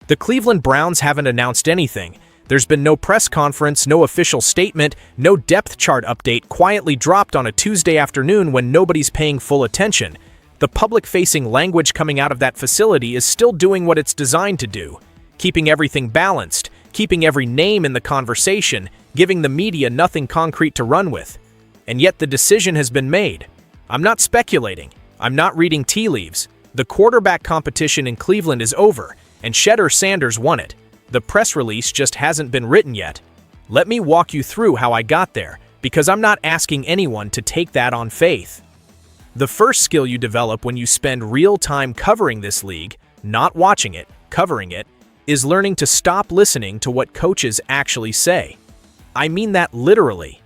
The Cleveland Browns haven't announced anything. There's been no press conference, no official statement, no depth chart update quietly dropped on a Tuesday afternoon when nobody's paying full attention. The public-facing language coming out of that facility is still doing what it's designed to do, keeping everything balanced, keeping every name in the conversation, giving the media nothing concrete to run with. And yet the decision has been made. I'm not speculating. I'm not reading tea leaves. The quarterback competition in Cleveland is over, and Shedeur Sanders won it. The press release just hasn't been written yet. Let me walk you through how I got there, because I'm not asking anyone to take that on faith. The first skill you develop when you spend real time covering this league, not watching it, covering it, is learning to stop listening to what coaches actually say. I mean that literally.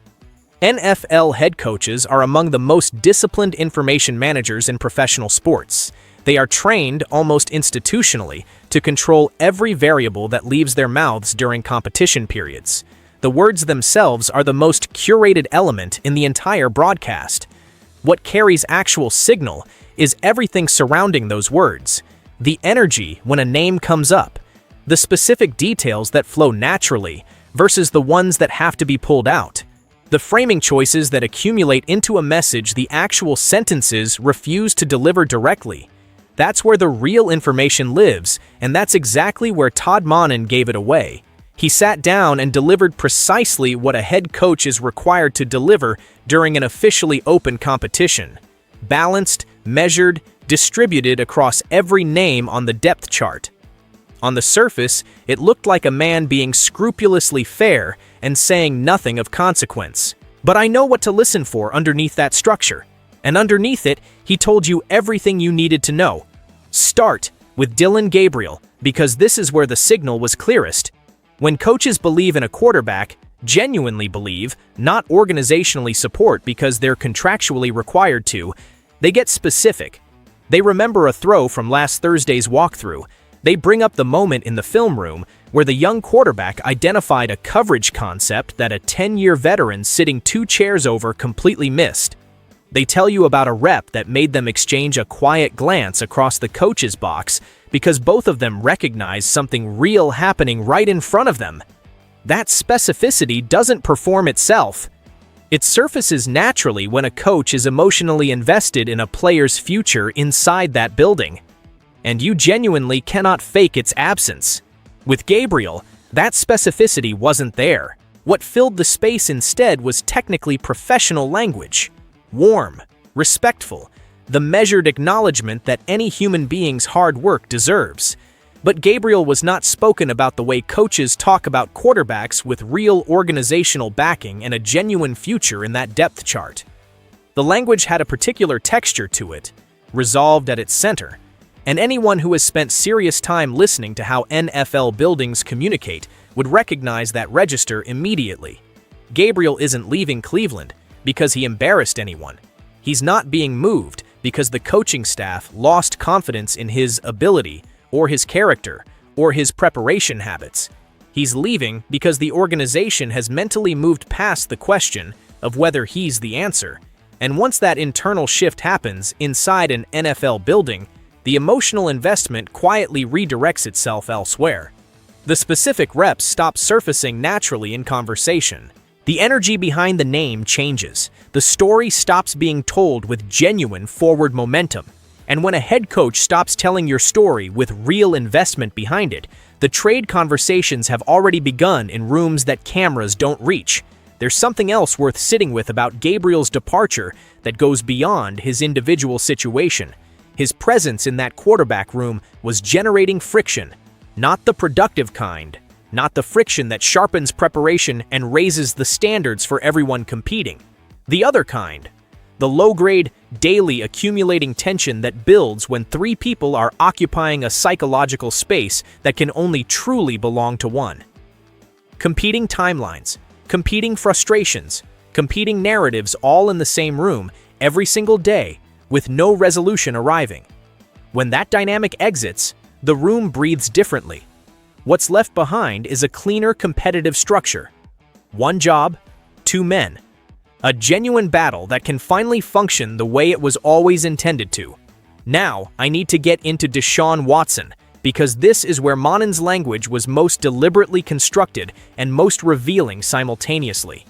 NFL head coaches are among the most disciplined information managers in professional sports. They are trained almost institutionally to control every variable that leaves their mouths during competition periods. The words themselves are the most curated element in the entire broadcast. What carries actual signal is everything surrounding those words. The energy when a name comes up, the specific details that flow naturally versus the ones that have to be pulled out, the framing choices that accumulate into a message the actual sentences refuse to deliver directly. That's where the real information lives, and that's exactly where Todd Monken gave it away. He sat down and delivered precisely what a head coach is required to deliver during an officially open competition. Balanced, measured, distributed across every name on the depth chart. On the surface, it looked like a man being scrupulously fair and saying nothing of consequence. But I know what to listen for underneath that structure. And underneath it, he told you everything you needed to know. Start with Dillon Gabriel, because this is where the signal was clearest. When coaches believe in a quarterback, genuinely believe, not organizationally support because they're contractually required to, they get specific. They remember a throw from last Thursday's walkthrough. They bring up the moment in the film room where the young quarterback identified a coverage concept that a 10-year veteran sitting 2 chairs over completely missed. They tell you about a rep that made them exchange a quiet glance across the coach's box because both of them recognized something real happening right in front of them. That specificity doesn't perform itself. It surfaces naturally when a coach is emotionally invested in a player's future inside that building. And you genuinely cannot fake its absence. With Gabriel, that specificity wasn't there. What filled the space instead was technically professional language. Warm, respectful, the measured acknowledgement that any human being's hard work deserves. But Gabriel was not spoken about the way coaches talk about quarterbacks with real organizational backing and a genuine future in that depth chart. The language had a particular texture to it, resolved at its center, and anyone who has spent serious time listening to how NFL buildings communicate would recognize that register immediately. Gabriel isn't leaving Cleveland because he embarrassed anyone. He's not being moved because the coaching staff lost confidence in his ability or his character or his preparation habits. He's leaving because the organization has mentally moved past the question of whether he's the answer. And once that internal shift happens inside an NFL building, the emotional investment quietly redirects itself elsewhere. The specific reps stop surfacing naturally in conversation. The energy behind the name changes. The story stops being told with genuine forward momentum. And when a head coach stops telling your story with real investment behind it, the trade conversations have already begun in rooms that cameras don't reach. There's something else worth sitting with about Gabriel's departure that goes beyond his individual situation. His presence in that quarterback room was generating friction, not the productive kind. Not the friction that sharpens preparation and raises the standards for everyone competing. The other kind. The low-grade, daily accumulating tension that builds when 3 people are occupying a psychological space that can only truly belong to one. Competing timelines, competing frustrations, competing narratives all in the same room every single day with no resolution arriving. When that dynamic exits, the room breathes differently. What's left behind is a cleaner competitive structure. 1 job, 2 men. A genuine battle that can finally function the way it was always intended to. Now, I need to get into Deshaun Watson, because this is where Monen's language was most deliberately constructed and most revealing simultaneously.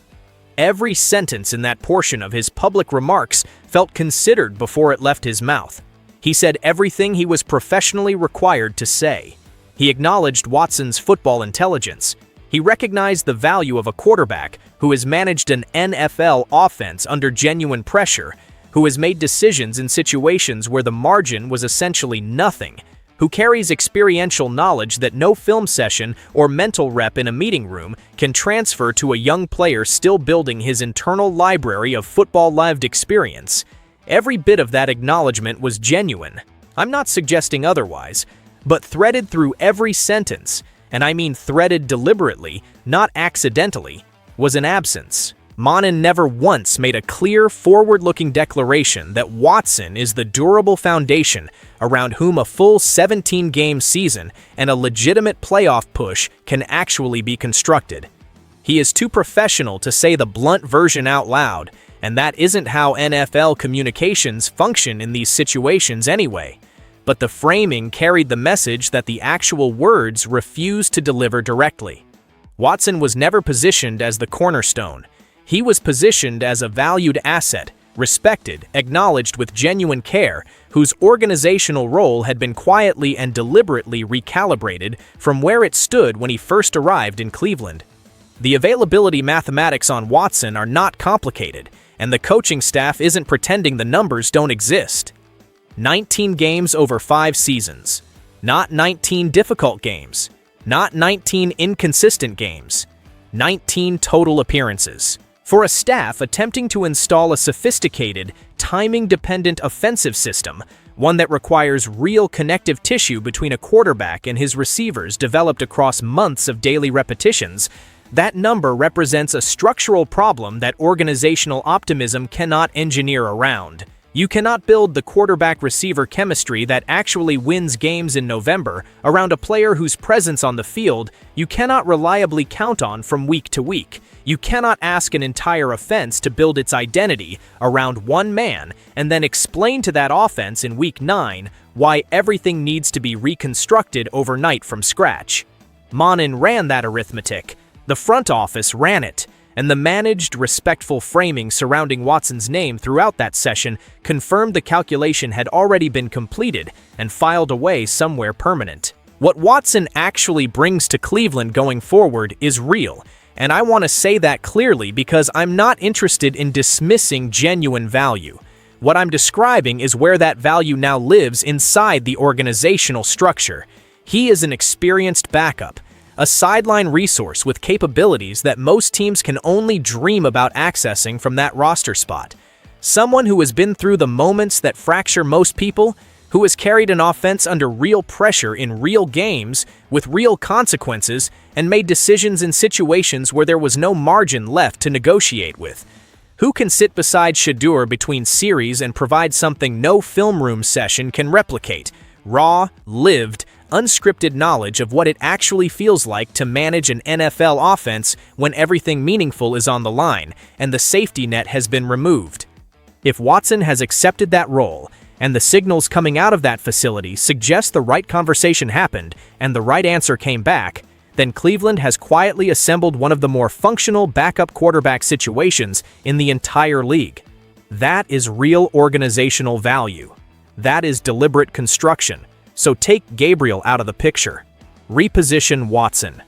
Every sentence in that portion of his public remarks felt considered before it left his mouth. He said everything he was professionally required to say. He acknowledged Watson's football intelligence. He recognized the value of a quarterback who has managed an NFL offense under genuine pressure, who has made decisions in situations where the margin was essentially nothing, who carries experiential knowledge that no film session or mental rep in a meeting room can transfer to a young player still building his internal library of football-lived experience. Every bit of that acknowledgement was genuine. I'm not suggesting otherwise, but threaded through every sentence, and I mean threaded deliberately, not accidentally, was an absence. Monen never once made a clear, forward-looking declaration that Watson is the durable foundation around whom a full 17-game season and a legitimate playoff push can actually be constructed. He is too professional to say the blunt version out loud, and that isn't how NFL communications function in these situations anyway. But the framing carried the message that the actual words refused to deliver directly. Watson was never positioned as the cornerstone. He was positioned as a valued asset, respected, acknowledged with genuine care, whose organizational role had been quietly and deliberately recalibrated from where it stood when he first arrived in Cleveland. The availability mathematics on Watson are not complicated, and the coaching staff isn't pretending the numbers don't exist. 19 games over 5 seasons. Not 19 difficult games. Not 19 inconsistent games. 19 total appearances. For a staff attempting to install a sophisticated, timing-dependent offensive system, one that requires real connective tissue between a quarterback and his receivers developed across months of daily repetitions, that number represents a structural problem that organizational optimism cannot engineer around. You cannot build the quarterback-receiver chemistry that actually wins games in November around a player whose presence on the field you cannot reliably count on from week to week. You cannot ask an entire offense to build its identity around one man and then explain to that offense in week 9 why everything needs to be reconstructed overnight from scratch. Monen ran that arithmetic. The front office ran it. And the managed, respectful framing surrounding Watson's name throughout that session confirmed the calculation had already been completed and filed away somewhere permanent. What Watson actually brings to Cleveland going forward is real, and I want to say that clearly because I'm not interested in dismissing genuine value. What I'm describing is where that value now lives inside the organizational structure. He is an experienced backup, a sideline resource with capabilities that most teams can only dream about accessing from that roster spot. Someone who has been through the moments that fracture most people, who has carried an offense under real pressure in real games with real consequences and made decisions in situations where there was no margin left to negotiate with. Who can sit beside Shedeur between series and provide something no film room session can replicate: raw, lived, unscripted knowledge of what it actually feels like to manage an NFL offense when everything meaningful is on the line and the safety net has been removed. If Watson has accepted that role, and the signals coming out of that facility suggest the right conversation happened and the right answer came back, then Cleveland has quietly assembled one of the more functional backup quarterback situations in the entire league. That is real organizational value. That is deliberate construction. So take Gabriel out of the picture. Reposition Watson.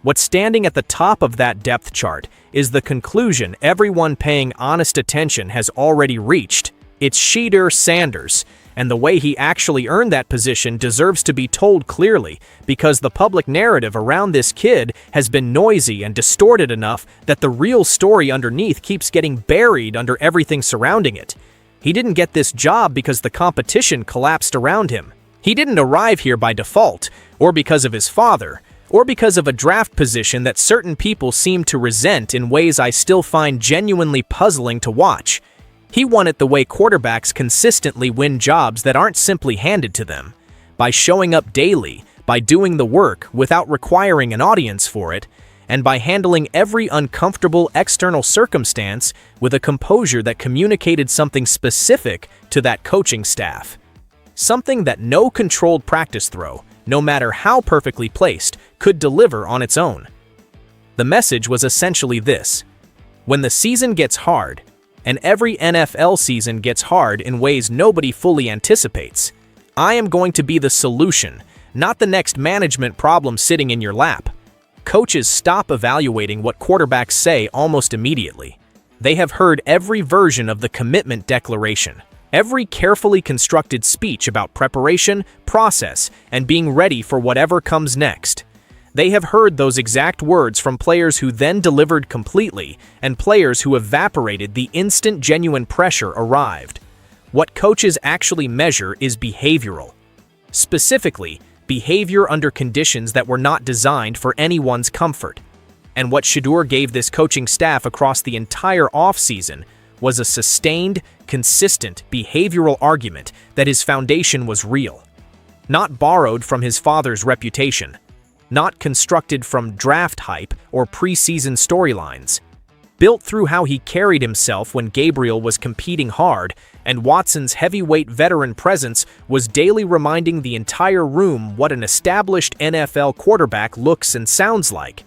What's standing at the top of that depth chart is the conclusion everyone paying honest attention has already reached. It's Shedeur Sanders, and the way he actually earned that position deserves to be told clearly because the public narrative around this kid has been noisy and distorted enough that the real story underneath keeps getting buried under everything surrounding it. He didn't get this job because the competition collapsed around him. He didn't arrive here by default, or because of his father, or because of a draft position that certain people seem to resent in ways I still find genuinely puzzling to watch. He won it the way quarterbacks consistently win jobs that aren't simply handed to them. By showing up daily, by doing the work without requiring an audience for it, and by handling every uncomfortable external circumstance with a composure that communicated something specific to that coaching staff. Something that no controlled practice throw, no matter how perfectly placed, could deliver on its own. The message was essentially this: when the season gets hard, and every NFL season gets hard in ways nobody fully anticipates, I am going to be the solution, not the next management problem sitting in your lap. Coaches stop evaluating what quarterbacks say almost immediately. They have heard every version of the commitment declaration, every carefully constructed speech about preparation, process, and being ready for whatever comes next. They have heard those exact words from players who then delivered completely and players who evaporated the instant genuine pressure arrived. What coaches actually measure is behavioral. Specifically, behavior under conditions that were not designed for anyone's comfort. And what Shedeur gave this coaching staff across the entire offseason was a sustained, consistent behavioral argument that his foundation was real. Not borrowed from his father's reputation. Not constructed from draft hype or preseason storylines. Built through how he carried himself when Gabriel was competing hard and Watson's heavyweight veteran presence was daily reminding the entire room what an established NFL quarterback looks and sounds like.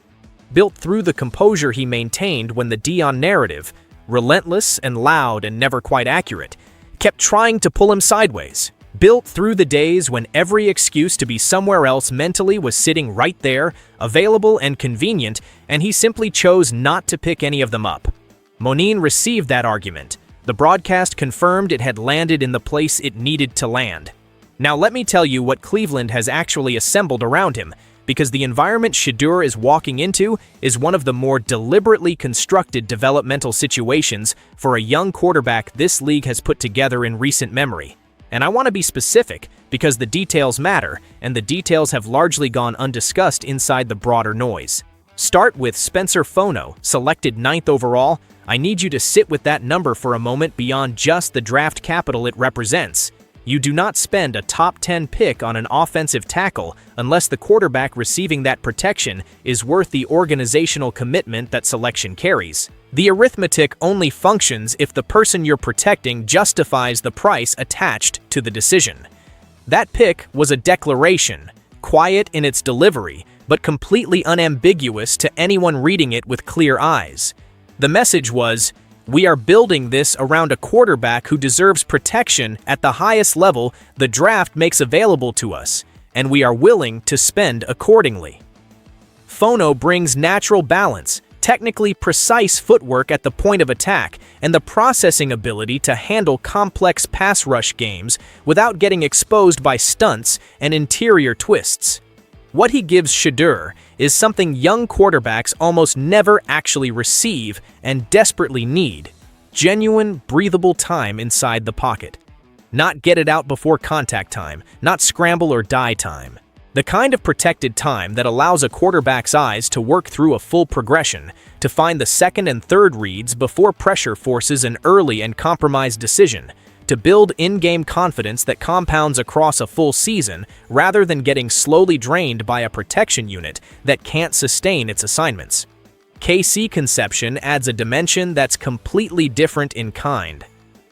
Built through the composure he maintained when the Dillon narrative, relentless and loud and never quite accurate, kept trying to pull him sideways. Built through the days when every excuse to be somewhere else mentally was sitting right there, available and convenient, and he simply chose not to pick any of them up. Monin received that argument. The broadcast confirmed it had landed in the place it needed to land. Now let me tell you what Cleveland has actually assembled around him, because the environment Shedeur is walking into is one of the more deliberately constructed developmental situations for a young quarterback this league has put together in recent memory. And I want to be specific because the details matter, and the details have largely gone undiscussed inside the broader noise. Start with Spencer Fono, selected 9th overall. I need you to sit with that number for a moment beyond just the draft capital it represents. You do not spend a top 10 pick on an offensive tackle unless the quarterback receiving that protection is worth the organizational commitment that selection carries. The arithmetic only functions if the person you're protecting justifies the price attached to the decision. That pick was a declaration, quiet in its delivery, but completely unambiguous to anyone reading it with clear eyes. The message was, we are building this around a quarterback who deserves protection at the highest level the draft makes available to us, and we are willing to spend accordingly. Fono brings natural balance, technically precise footwork at the point of attack, and the processing ability to handle complex pass rush games without getting exposed by stunts and interior twists. What he gives Shedeur is something young quarterbacks almost never actually receive and desperately need: genuine, breathable time inside the pocket. Not get it out before contact time, not scramble or die time. The kind of protected time that allows a quarterback's eyes to work through a full progression, to find the second and third reads before pressure forces an early and compromised decision, to build in-game confidence that compounds across a full season rather than getting slowly drained by a protection unit that can't sustain its assignments. KC conception adds a dimension that's completely different in kind.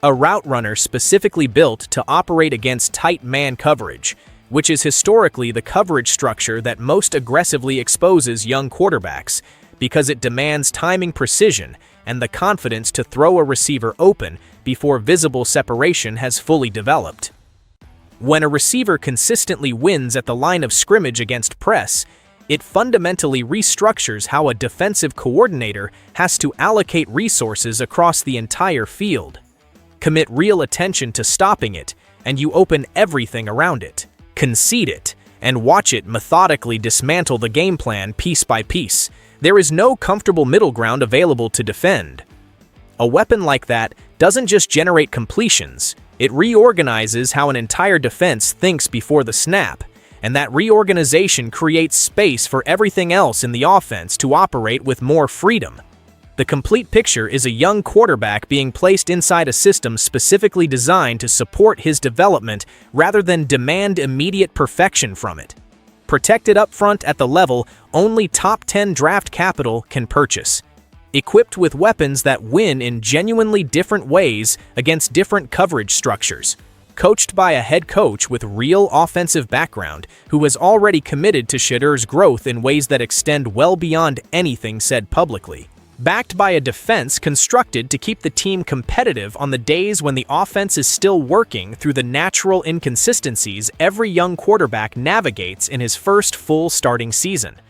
A route runner specifically built to operate against tight man coverage, which is historically the coverage structure that most aggressively exposes young quarterbacks, because it demands timing precision and the confidence to throw a receiver open before visible separation has fully developed. When a receiver consistently wins at the line of scrimmage against press, it fundamentally restructures how a defensive coordinator has to allocate resources across the entire field. Commit real attention to stopping it, and you open everything around it. Concede it, and watch it methodically dismantle the game plan piece by piece. There is no comfortable middle ground available to defend. A weapon like that doesn't just generate completions, it reorganizes how an entire defense thinks before the snap, and that reorganization creates space for everything else in the offense to operate with more freedom. The complete picture is a young quarterback being placed inside a system specifically designed to support his development rather than demand immediate perfection from it. Protected up front at the level only top 10 draft capital can purchase. Equipped with weapons that win in genuinely different ways against different coverage structures. coached by a head coach with real offensive background who has already committed to Shedeur's growth in ways that extend well beyond anything said publicly. Backed by a defense constructed to keep the team competitive on the days when the offense is still working through the natural inconsistencies every young quarterback navigates in his first full starting season.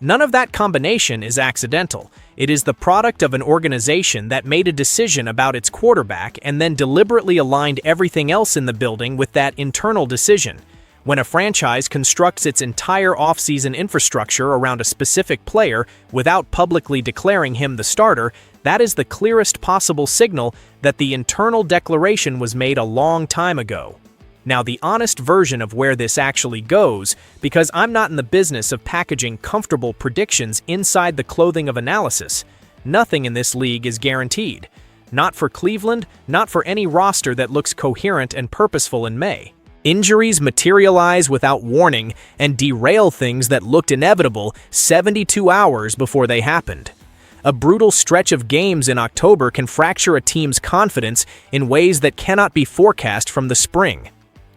None of that combination is accidental. It is the product of an organization that made a decision about its quarterback and then deliberately aligned everything else in the building with that internal decision. When a franchise constructs its entire offseason infrastructure around a specific player without publicly declaring him the starter, that is the clearest possible signal that the internal declaration was made a long time ago. Now, the honest version of where this actually goes, because I'm not in the business of packaging comfortable predictions inside the clothing of analysis, nothing in this league is guaranteed. Not for Cleveland, not for any roster that looks coherent and purposeful in May. Injuries materialize without warning and derail things that looked inevitable 72 hours before they happened. A brutal stretch of games in October can fracture a team's confidence in ways that cannot be forecast from the spring.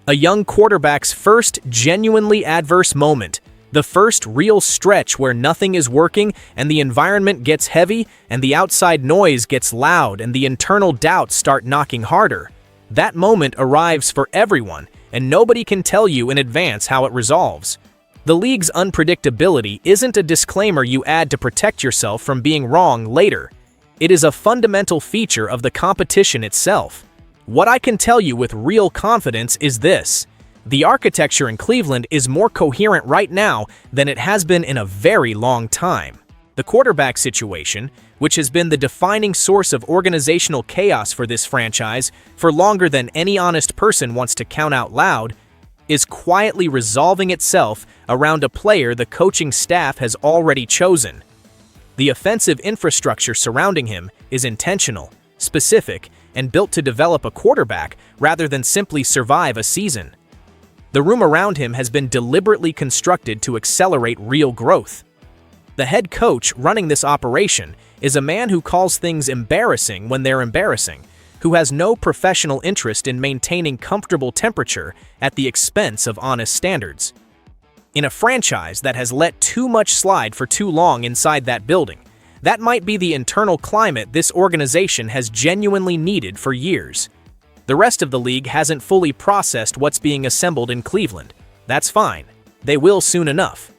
A young quarterback's first genuinely adverse moment, the first real stretch where nothing is working and the environment gets heavy and the outside noise gets loud and the internal doubts start knocking harder. That moment arrives for everyone, and nobody can tell you in advance how it resolves. The league's unpredictability isn't a disclaimer you add to protect yourself from being wrong later. It is a fundamental feature of the competition itself. What I can tell you with real confidence is this: the architecture in Cleveland is more coherent right now than it has been in a very long time. The quarterback situation, which has been the defining source of organizational chaos for this franchise for longer than any honest person wants to count out loud, is quietly resolving itself around a player the coaching staff has already chosen. The offensive infrastructure surrounding him is intentional, specific, and built to develop a quarterback rather than simply survive a season. The room around him has been deliberately constructed to accelerate real growth. The head coach running this operation is a man who calls things embarrassing when they're embarrassing, who has no professional interest in maintaining comfortable temperature at the expense of honest standards. In a franchise that has let too much slide for too long inside that building, that might be the internal climate this organization has genuinely needed for years. The rest of the league hasn't fully processed what's being assembled in Cleveland. That's fine. They will soon enough.